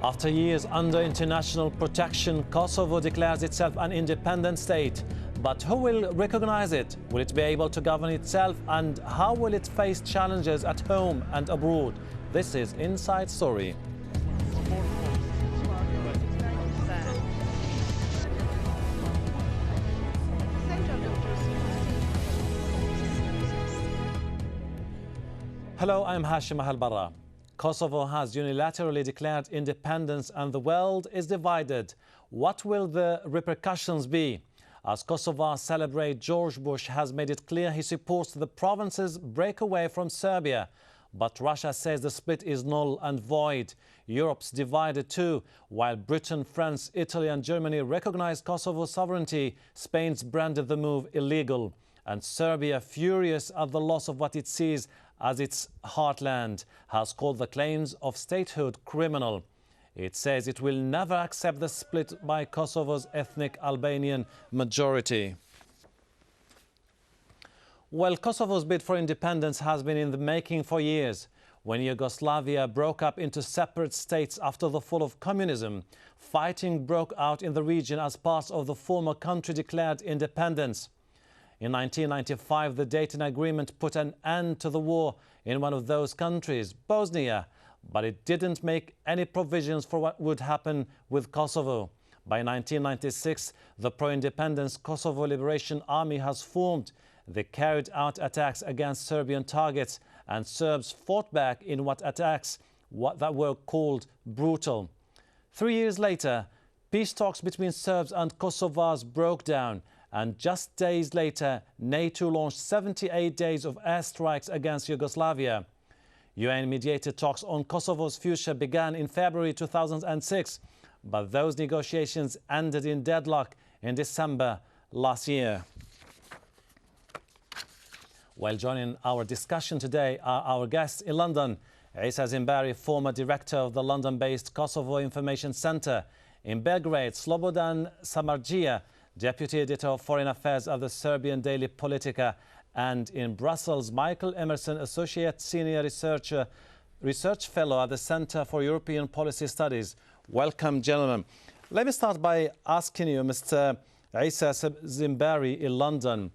After years under international protection, Kosovo declares itself an independent state. But who will recognize it? Will it be able to govern itself? And how will it face challenges at home and abroad? This is Inside Story. Hello, I'm Hashim Al-Barra. Kosovo has unilaterally declared independence and the world is divided. What will the repercussions be? As Kosovo celebrates, George Bush has made it clear he supports the province's breakaway from Serbia. But Russia says the split is null and void. Europe's divided too. While Britain, France, Italy and Germany recognize Kosovo's sovereignty, Spain's branded the move illegal. And Serbia, furious at the loss of what it sees as its heartland, has called the claims of statehood criminal. It says it will never accept the split by Kosovo's ethnic Albanian majority. Well, Kosovo's bid for independence has been in the making for years. When Yugoslavia broke up into separate states after the fall of communism, fighting broke out in the region as parts of the former country declared independence. In 1995, the Dayton Agreement put an end to the war in one of those countries, Bosnia, but it didn't make any provisions for what would happen with Kosovo. By 1996, the pro-independence Kosovo Liberation Army has formed. They carried out attacks against Serbian targets, and Serbs fought back in that were called brutal. 3 years later, peace talks between Serbs and Kosovars broke down. And just days later, NATO launched 78 days of airstrikes against Yugoslavia. UN-mediated talks on Kosovo's future began in February 2006, but those negotiations ended in deadlock in December last year. Well, joining our discussion today are our guests in London, Isa Zimbari, former director of the London-based Kosovo Information Centre; in Belgrade, Slobodan Samardzija, Deputy Editor of Foreign Affairs of the Serbian daily Politica; and in Brussels, Michael Emerson, Associate Senior Research Fellow at the Centre for European Policy Studies. Welcome, gentlemen. Let me start by asking you, Mr. Isa Zimbari in London.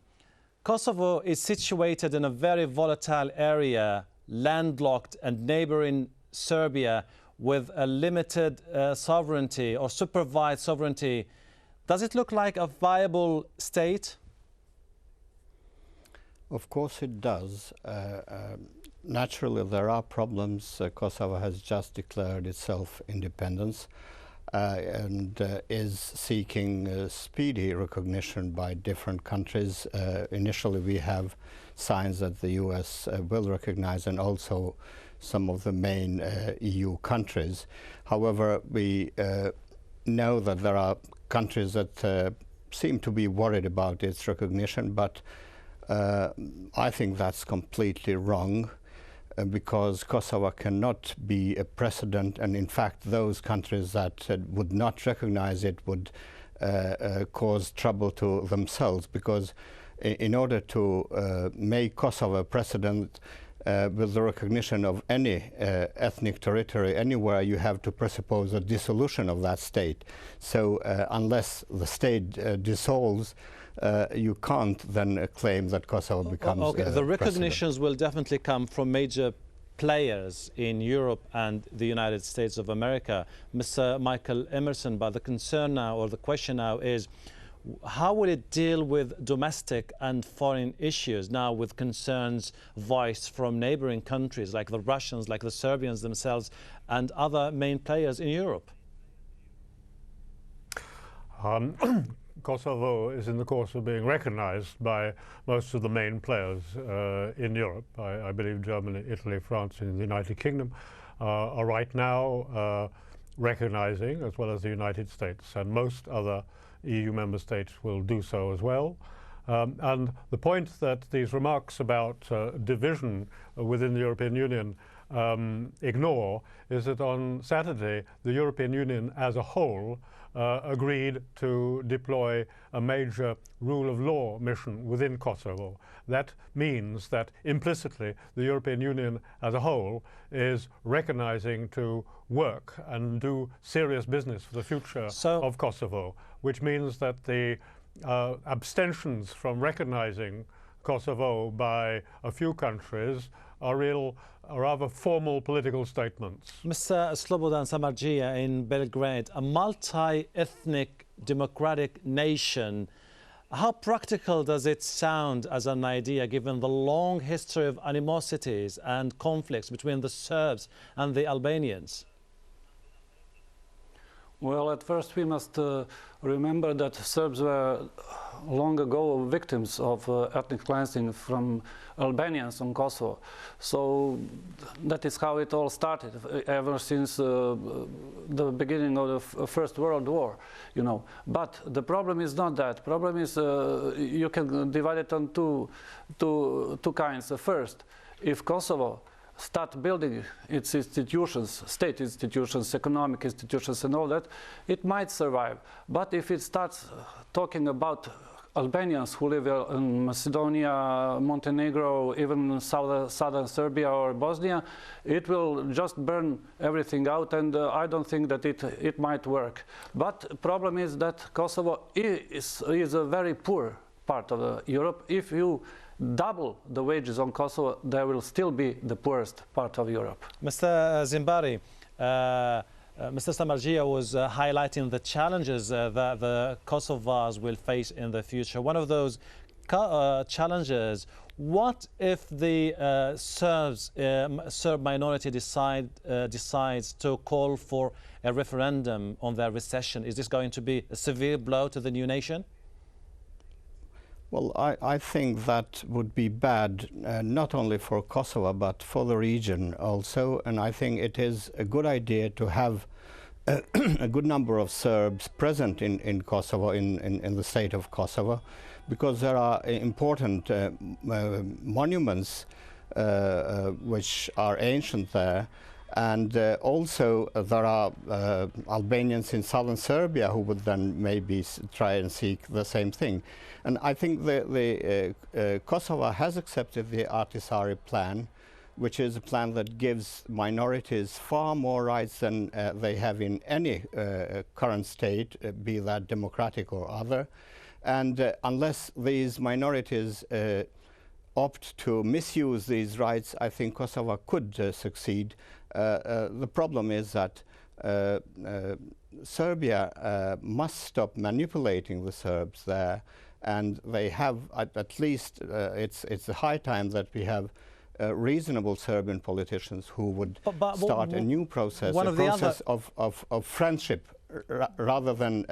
Kosovo is situated in a very volatile area, landlocked and neighbouring Serbia, with a limited sovereignty or supervised sovereignty. Does it look like a viable state? Of course it does. Naturally, there are problems. Kosovo has just declared itself independence and is seeking speedy recognition by different countries. Initially, we have signs that the US will recognize, and also some of the main EU countries. However, we know that there are countries that seem to be worried about its recognition, but I think that's completely wrong, because Kosovo cannot be a precedent, and in fact those countries that would not recognize it would cause trouble to themselves, because in order to make Kosovo a precedent with the recognition of any ethnic territory anywhere, you have to presuppose a dissolution of that state. So unless the state dissolves, you can't then claim that Kosovo becomes the recognitions will definitely come from major players in Europe and the United States of America. Mr. Michael Emerson, but the concern now, or the question now, is how will it deal with domestic and foreign issues now, with concerns voiced from neighboring countries like the Russians, like the Serbians themselves, and other main players in Europe? Kosovo is in the course of being recognized by most of the main players in Europe. I believe Germany, Italy, France and the United Kingdom are right now recognizing, as well as the United States, and most other EU member states will do so as well. And the point that these remarks about division within the European Union ignore is that on Saturday the European Union as a whole agreed to deploy a major rule of law mission within Kosovo. That means that implicitly the European Union as a whole is recognizing to work and do serious business for the future of Kosovo, which means that the abstentions from recognizing Kosovo by a few countries are rather formal political statements. Mr. Slobodan Samardžija in Belgrade, a multi-ethnic democratic nation, how practical does it sound as an idea given the long history of animosities and conflicts between the Serbs and the Albanians? Well, at first we must remember that Serbs were long ago victims of ethnic cleansing from Albanians on Kosovo. So that is how it all started, ever since the beginning of the First World War, you know. But the problem is not that. The problem is you can divide it on two kinds. First, if Kosovo start building its institutions, state institutions, economic institutions and all that, it might survive. But if it starts talking about Albanians who live in Macedonia, Montenegro, even southern Serbia or Bosnia, it will just burn everything out, and I don't think that it might work. But the problem is that Kosovo is a very poor part of Europe. If you double the wages on Kosovo, there will still be the poorest part of Europe. Mr. Zimbari, Mr. Samardžija was highlighting the challenges that the Kosovars will face in the future. One of those challenges, what if the Serb minority decides to call for a referendum on their recession? Is this going to be a severe blow to the new nation? Well, I think that would be bad, not only for Kosovo, but for the region also. And I think it is a good idea to have a good number of Serbs present in Kosovo, in the state of Kosovo, because there are important monuments which are ancient there. And also there are Albanians in southern Serbia who would then maybe try and seek the same thing. And I think the Kosovo has accepted the Ahtisaari plan, which is a plan that gives minorities far more rights than they have in any current state, be that democratic or other. And unless these minorities opt to misuse these rights, I think Kosovo could succeed. The problem is that Serbia must stop manipulating the Serbs there, and they have at least it's a high time that we have reasonable Serbian politicians who would start a new process, a process of friendship rather than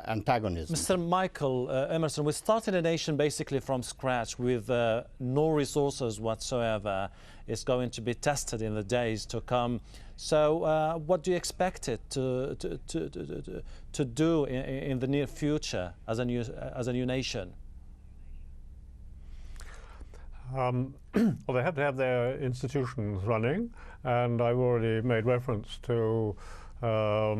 antagonism. Mr. Michael Emerson, we started a nation basically from scratch with no resources whatsoever. It's going to be tested in the days to come. So what do you expect it to do in the near future as a new nation? Well, they have to have their institutions running, and I've already made reference to law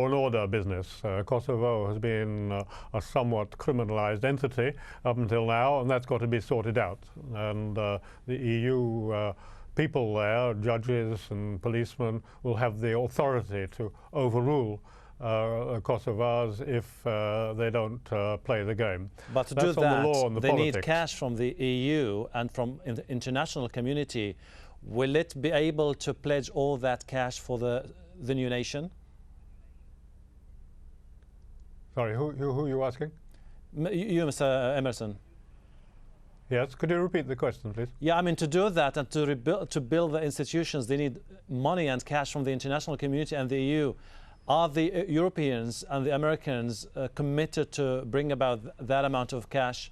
and order business. Kosovo has been a somewhat criminalized entity up until now, and that's got to be sorted out. And the EU people there, judges and policemen, will have the authority to overrule Kosovars if they don't play the game. But to do that, they need cash from the EU and from the international community. Will it be able to pledge all that cash for the new nation? Sorry, who are you asking? You, Mr. Emerson. Yes, could you repeat the question, please? Yeah, I mean, to do that and to build the institutions, they need money and cash from the international community and the EU. Are the Europeans and the Americans committed to bring about that amount of cash?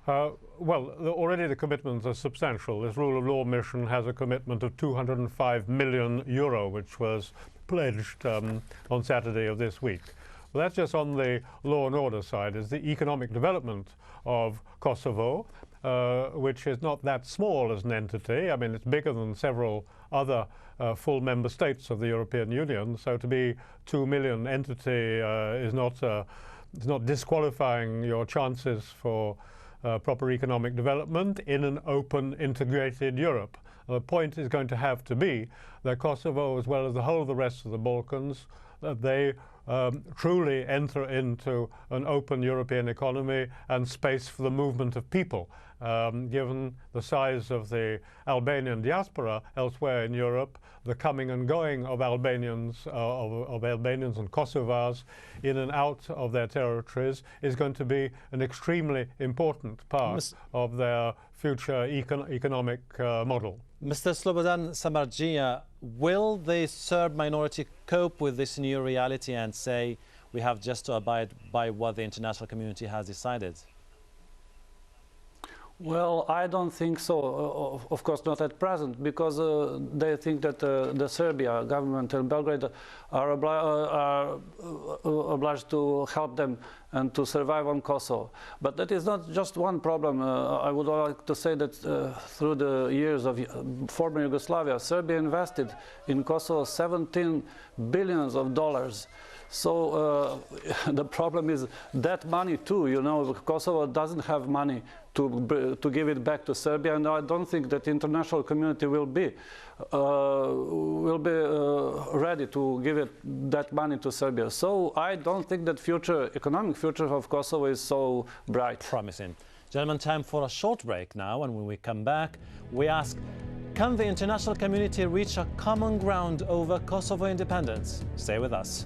Well, already the commitments are substantial. This rule of law mission has a commitment of 205 million euro, which was pledged on Saturday of this week. Well, that's just on the law and order side. Is the economic development of Kosovo which is not that small as an entity. I mean, it's bigger than several other full member states of the European Union. So to be 2 million entity is not disqualifying your chances for proper economic development in an open, integrated Europe. The point is going to have to be that Kosovo, as well as the whole of the rest of the Balkans, that they truly enter into an open European economy and space for the movement of people. Given the size of the Albanian diaspora elsewhere in Europe, the coming and going of Albanians and Kosovars in and out of their territories is going to be an extremely important part of their future economic model. Mr. Slobodan Samardžija, will the Serb minority cope with this new reality and say we have just to abide by what the international community has decided? Well, I don't think so, of course not at present, because they think that the Serbia government and Belgrade are obliged to help them and to survive on Kosovo. But that is not just one problem. I would like to say that through the years of former Yugoslavia, Serbia invested in Kosovo $17 billion. So the problem is that money too, you know, Kosovo doesn't have money to give it back to Serbia, and I don't think that the international community will be ready to give that money to Serbia. So I don't think that economic future of Kosovo is so bright. Promising. Gentlemen, time for a short break now, and when we come back, we ask, can the international community reach a common ground over Kosovo independence? Stay with us.